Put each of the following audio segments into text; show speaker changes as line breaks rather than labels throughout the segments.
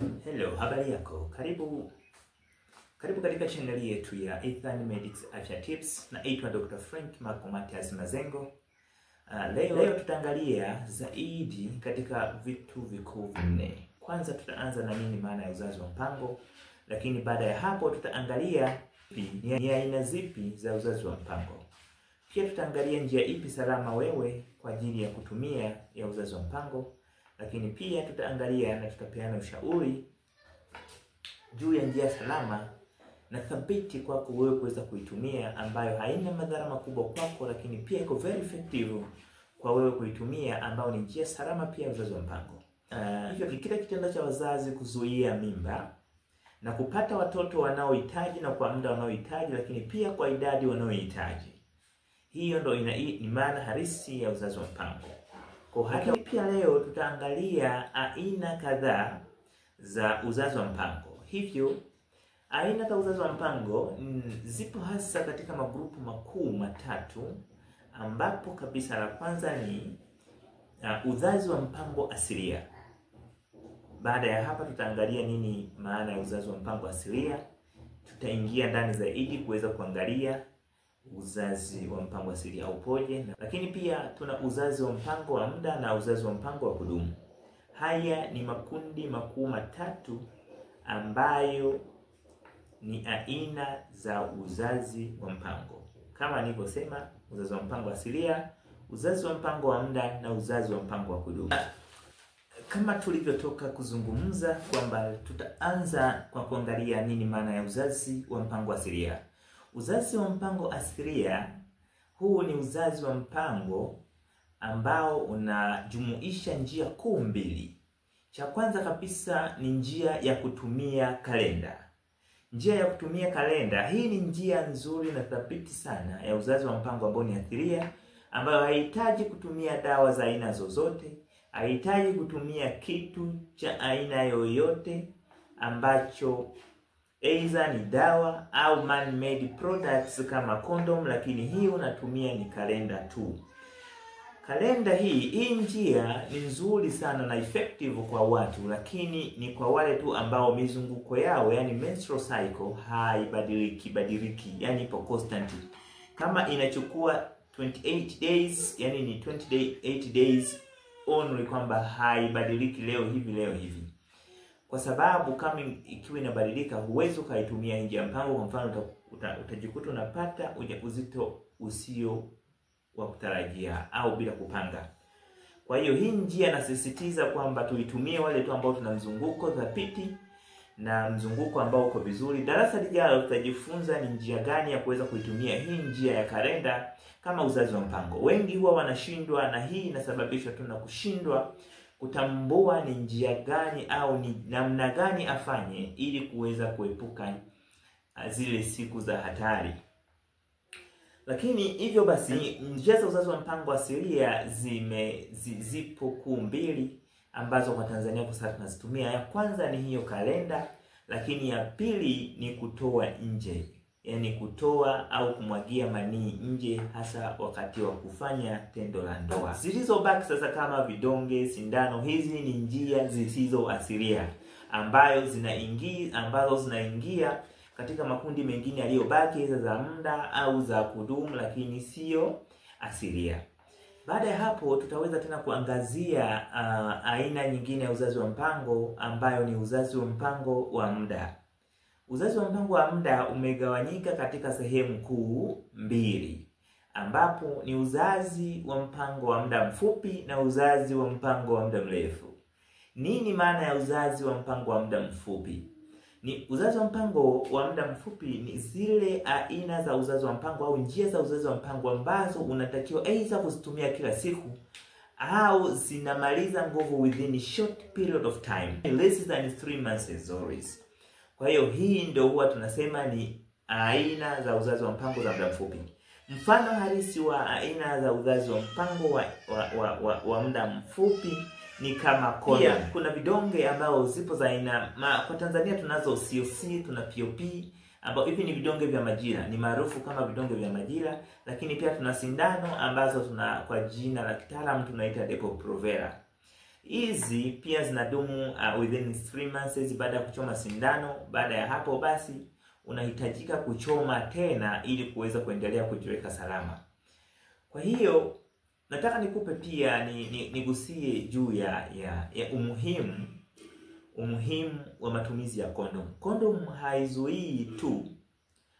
Hello, habari yako. Karibu katika channel yetu ya Ethan Medics Afya Tips. Naitwa Dr. Frank Marco Matias Mazengo. Leo tutaangalia zaidi katika vitu vikuu vinne. Kwanza tutaanza na nini maana ya uzazi wa mpango, lakini baada ya hapo tutaangalia ni aina zipi za uzazi wa mpango. Pia tutaangalia njia ipi salama wewe kwa ajili ya kutumia ya uzazi wa mpango, lakini pia tutaangalia na tutapeana ushauri juu ya njia salama na thabiti kwako wewe kuweza kuitumia, ambayo haina madhara makubwa kwako, lakini pia iko very effective kwa wewe kuitumia, ambayo ni njia salama pia ya uzazi wa mpango. Hivyo ni kile kitendo cha wazazi kuzuia mimba na kupata watoto wanaohitaji na kwa muda wanaohitaji, lakini pia kwa idadi wanaohitaji. Hiyo ndio ni maana halisi ya uzazi wa mpango. Kwa hata pia leo tutaangalia aina kadhaa za uzazi wa mpango. Hivyo aina za uzazi wa mpango zipo hasa katika magrupu makuu matatu, ambapo kabisa la kwanza ni uzazi wa mpango asilia. Baada ya hapa tutaangalia nini maana ya uzazi wa mpango asilia. Tutaingia ndani zaidi kuweza kuangalia uzazi wa mpango asilia upoje, lakini pia tuna uzazi wa mpango wa muda na uzazi wa mpango wa kudumu. Haya ni makundi makuu matatu ambayo ni aina za uzazi wa mpango. Kama nilivyosema, uzazi wa mpango asilia, uzazi wa mpango wa muda na uzazi wa mpango wa kudumu. Kama tulivyotoka kuzungumza kwamba tutaanza kwa kuangalia nini maana ya uzazi wa mpango asilia. Uzazi wa mpango asilia, huu ni uzazi wa mpango ambao unajumuisha njia kuu mbili. Cha kwanza kabisa ni njia ya kutumia kalenda. Njia ya kutumia kalenda, hii ni njia nzuri na thabiti sana ya uzazi wa mpango ambao ni asilia, ambayo haihitaji kutumia dawa za aina zozote, haihitaji kutumia kitu cha aina yoyote ambacho either ni dawa au man-made products kama condom, lakini hii unatumia ni kalenda tu. Kalenda hii njia ni nzuri sana na effective kwa watu, lakini ni kwa wale tu ambao mizunguko yao, yani menstrual cycle, haibadiliki, yani ipo constant. Kama inachukua 28 days, yani ni 28 days only, kwamba haibadiliki leo hivi. Kwa sababu kama ikiwa inabadilika, huwezi ukaitumia nje ya mpango. Kwa mfano utajikuta unapata ujauzito usio wa kutarajia au bila kupanga. Kwa hiyo hii njia nasisitiza kwamba tuitumie wale tu ambao tuna mzunguko thabiti na mzunguko ambao uko vizuri. Darasa lijalo tutajifunza ni njia gani ya kuweza kuitumia hii njia ya kalenda kama uzazi wa mpango. Wengi huwa wanashindwa, na hii inasababishwa tu na kushindwa kutambua ni njia gani au ni namna gani afanye ili kuweza kuepuka zile siku za hatari. Lakini hivyo basi njia za uzazi wa mpango asilia zipo kuu mbili ambazo kwa Tanzania kwa sasa tunazitumia. Ya kwanza ni hiyo kalenda, lakini ya pili ni kutoa nje, yani kutoa au kumwagia manii nje, hasa wakati wa kufanya tendo la ndoa. Zilizobaki sasa kama vidonge, sindano, hizi ni njia zisizo asilia ambazo zinaingia katika makundi mengine yaliyobaki, za muda au za kudumu, lakini sio asilia. Baada ya hapo tutaweza tena kuangazia aina nyingine ya uzazi wa mpango, ambayo ni uzazi wa mpango wa muda. Uzazi wa mpango wa muda umegawanyika katika sehemu kuu mbili, ambapo ni uzazi wa mpango wa muda mfupi na uzazi wa mpango wa muda mrefu. Nini maana ya uzazi wa mpango wa muda mfupi? Ni uzazi wa mpango wa muda mfupi ni zile aina za uzazi wa mpango au njia za uzazi wa mpango ambazo unatakiwa aidha kuzitumia kila siku au zinamaliza nguvu within a short period of time, less than 3 months as always. Kwa hiyo hii ndio huwa tunasema ni aina za uzazi wa mpango za muda mfupi. Mfano halisi wa aina za uzazi wa mpango wa muda mfupi ni kama condom. Kuna vidonge ambao zipo za aina kwa Tanzania tunazo COC, tuna POP, ambao hivi ni vidonge vya majira, ni maarufu kama vidonge vya majira, lakini pia tuna sindano ambazo tuna kwa jina la kitaalamu tunaita Depo-Provera. Hizi pia zinadumu within 3 months baada ya kuchoma sindano. Baada ya hapo basi unahitajika kuchoma tena ili kuweza kuendelea kujiweka salama. Kwa hiyo nataka nikupe pia nigusie juu ya umuhimu wa matumizi ya kondom. Kondom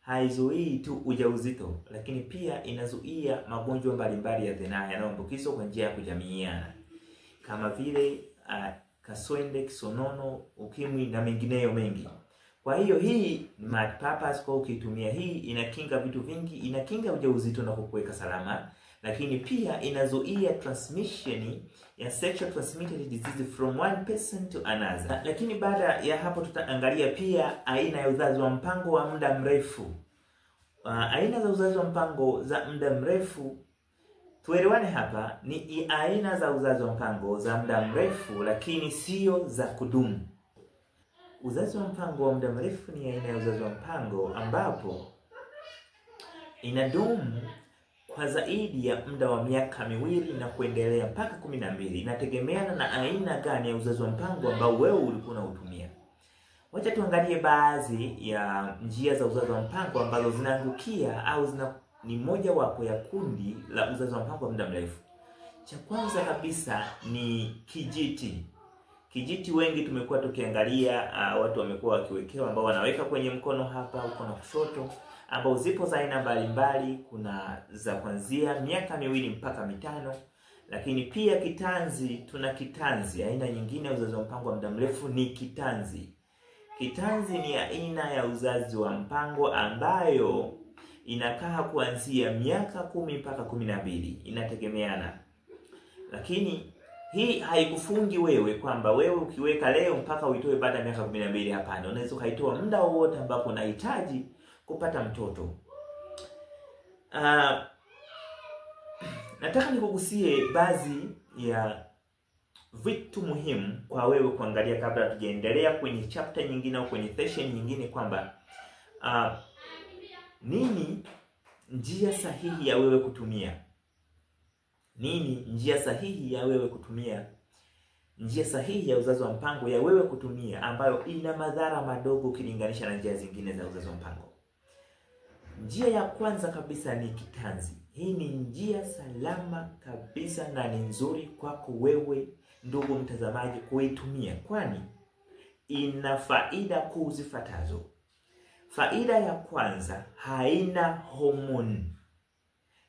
haizuii tu ujauzito, lakini pia inazuia magonjwa mbalimbali ya zinaa yanayoambukizwa kwa njia ya kujamiiana kama vile kaswende, kisonono, ukimwi na mengineyo mengi. Kwa hiyo hii multipurpose, kwa ukitumia hii inakinga vitu vingi, inakinga ujauzito na kukuweka salama, lakini pia inazuia transmission ya sexual transmitted disease from one person to another. Lakini baada ya hapo tutaangalia pia aina ya uzazi wa mpango wa muda mrefu. Aina za uzazi wa mpango za muda mrefu, tuelewane hapa, ni aina za uzazi wa mpango za muda mrefu lakini sio za kudumu. Uzazi wa mpango wa muda mrefu ni aina ya uzazi wa mpango ambapo inadumu kwa zaidi ya muda wa miaka 2 na kuendelea mpaka 12. Inategemeana na aina gani ya uzazi wa mpango ambao wewe ulikuwa unautumia. Wacha tuangalie baadhi ya njia za uzazi wa mpango ambazo zinaangukia au ni moja wapo ya kundi la uzazi wa mpango wa muda mrefu. Cha kwanza kabisa ni kijiti. Kijiti wengi tumekuwa tukiangalia watu wamekuwa wakiwekewa, ambao wanaweka kwenye mkono hapa huko na kushoto, ambao zipo za aina mbalimbali. Kuna za kuanzia miaka 2 mpaka 5. Lakini pia kitanzi, tuna kitanzi. Aina nyingine ya uzazi wa mpango wa muda mrefu ni kitanzi. Kitanzi ni aina ya uzazi wa mpango ambayo inakaa kuanzia miaka 10 mpaka 12, inategemeana. Lakini hii haikufungi wewe kwamba wewe ukiweka leo mpaka uitoe baada ya miaka 12. Hapana, unaweza kuitoa muda wowote ambapo unahitaji kupata mtoto. Nataka nikugusie baadhi ya vitu muhimu kwa wewe kuangalia kabla tujaendelea kwenye chapter nyingine au kwenye session nyingine, kwamba nini njia sahihi ya wewe kutumia. Njia sahihi ya uzazi wa mpango ya wewe kutumia ambayo ina madhara madogo ukilinganisha na njia zingine za uzazi wa mpango. Njia ya kwanza kabisa ni kitanzi. Hii ni njia salama kabisa na ni nzuri kwako wewe ndugu mtazamaji kuitumia, kwani ina faida kuu zifuatazo. Faida ya kwanza, haina homoni.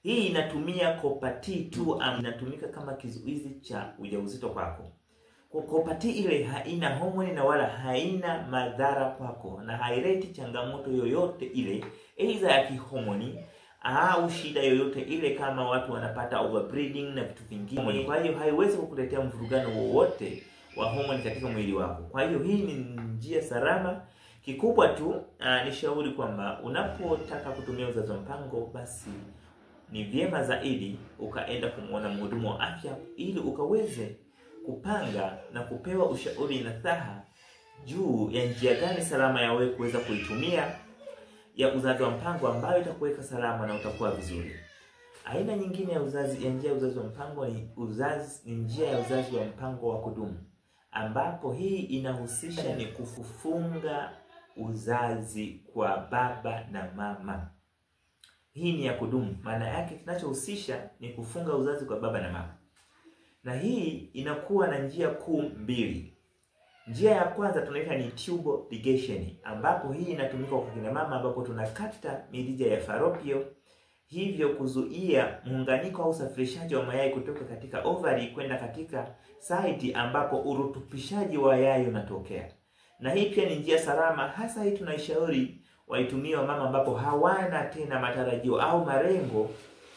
Hii inatumia Copper T tu, inatumika kama kizuizi cha ujauzito kwako. Kwa Copper T ile haina homoni na wala haina madhara kwako, na haileti changamoto yoyote ile, aidha ya kihomoni au shida yoyote ile kama watu wanapata overbreeding na vitu vingine. Kwa hiyo haiwezi kukuletea mvurugano wowote wa homoni katika mwili wako. Kwa hiyo hii ni njia salama. Kikubwa tu nishauri kwamba unapotaka kutumia uzazi wa mpango, basi ni vyema zaidi ukaenda kumuona mhudumu wa afya ili ukaweze kupanga na kupewa ushauri na nasaha juu ya njia gani salama ya wewe kuweza kuitumia ya uzazi wa mpango ambayo itakuweka salama na utakuwa vizuri. Aina nyingine ya njia ya uzazi wa mpango ni njia ya uzazi wa mpango wa kudumu, ambapo hii inahusisha ni kufunga uzazi kwa baba na mama. Hii ni ya kudumu. Maana yake kinachohusisha ni kufunga uzazi kwa baba na mama. Na hii inakuwa na njia kuu 2. Njia ya kwanza tunaita ni tubal ligation, ambapo hii inatumika kwa kina mama, ambapo tunakata mirija ya fallopian, hivyo kuzuia muunganiko au usafirishaji wa mayai kutoka katika ovary kwenda katika site ambapo urutupishaji wa yai unatokea. Na hii pia ni njia salama, hasa hii tunaishauri waitumie mama ambapo hawana tena matarajio au malengo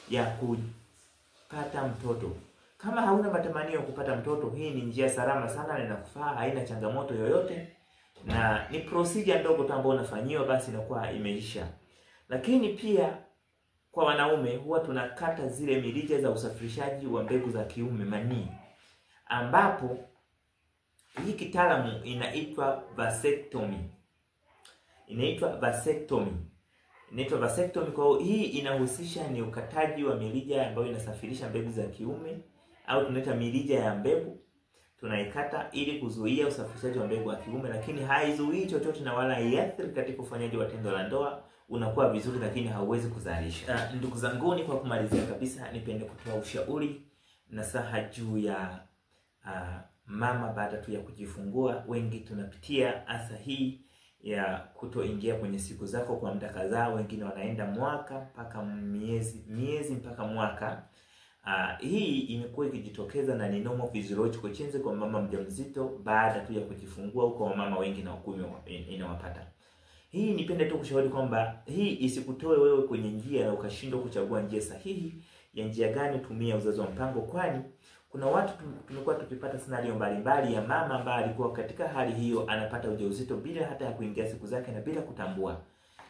ya kupata mtoto. Kama hauna matamanio ya kupata mtoto, hii ni njia salama sana na inakufaa, haina changamoto yoyote, na ni procedure ndogo tu ambayo unafanyiwa basi inakuwa imeisha. Lakini pia kwa wanaume huwa tunakata zile mirija za usafirishaji wa mbegu za kiume, manii, ambapo hii kitaalamu inaitwa vasectomy. Kwa hiyo hii inahusisha ni ukataji wa mirija ambayo inasafirisha mbegu za kiume, au tunaita mirija ya mbegu. tunaikata ili kuzuia usafirishaji wa mbegu wa kiume, lakini haizuii chochote na wala haiathiri katika ufanyaji wa tendo la ndoa. Unakuwa vizuri lakini hauwezi kuzalisha. Ndugu zanguni, kwa kumalizia kabisa, nipende kutoa ushauri na saha juu ya mama baada tu ya kujifungua. Wengi tunapitia asa hii ya kutoingia kwenye siku zako kwa muda kadhaa. Wengine wanaenda mwaka mpaka miezi mpaka mwaka. Hii imekuwa ikijitokeza na ni normal physiological change kwa mama mjamzito baada tu ya kujifungua. Huko mama wengi na ukumi inawapata. Hii nipende tu kushauri kwamba hii isikutoe wewe kwenye njia na ukashindwa kuchagua njia sahihi ya njia gani tumia uzazi wa mpango, kwani kuna watu tumekuwa tukipata scenario mbalimbali ya mama ambaye alikuwa katika hali hiyo, anapata ujauzito bila hata ya kuingia siku zake na bila kutambua,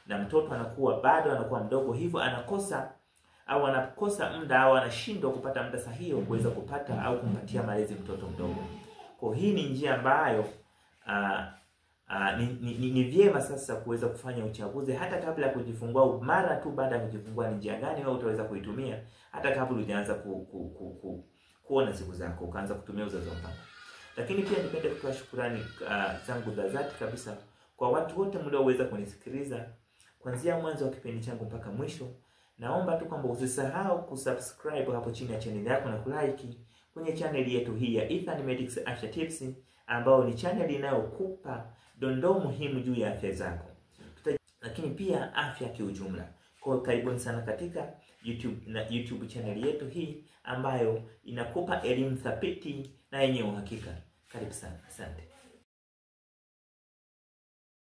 na mtoto anakuwa mdogo, hivyo anakosa muda au anashindwa kupata muda sahihi kuweza kupata au kumpatia malezi mtoto mdogo. Kwa hii ni njia ambayo ni vyema sasa kuweza kufanya uchaguzi hata kabla ya kujifungua au mara tu baada ya kujifungua, ni njia gani wewe utaweza kuitumia hata kabla hujaanza kuona siku zako ukaanza kutumia uzazi wa mpango. Lakini pia nipende kutoa shukrani zangu za dhati kabisa kwa watu wote mlioweza kunisikiliza kuanzia mwanzo wa kipindi changu mpaka mwisho. Naomba tu kwamba usisahau kusubscribe hapo chini ya channel yako na kulike kwenye channel yetu hii ya Ethan Medics Afya Tips, ambao ni channel inayokupa dondoo muhimu juu ya afya zako, lakini pia afya kiujumla. Kwa karibuni sana katika YouTube channel yetu hii ambayo inakupa elimu thabiti na yenye uhakika. Karibu sana. Asante.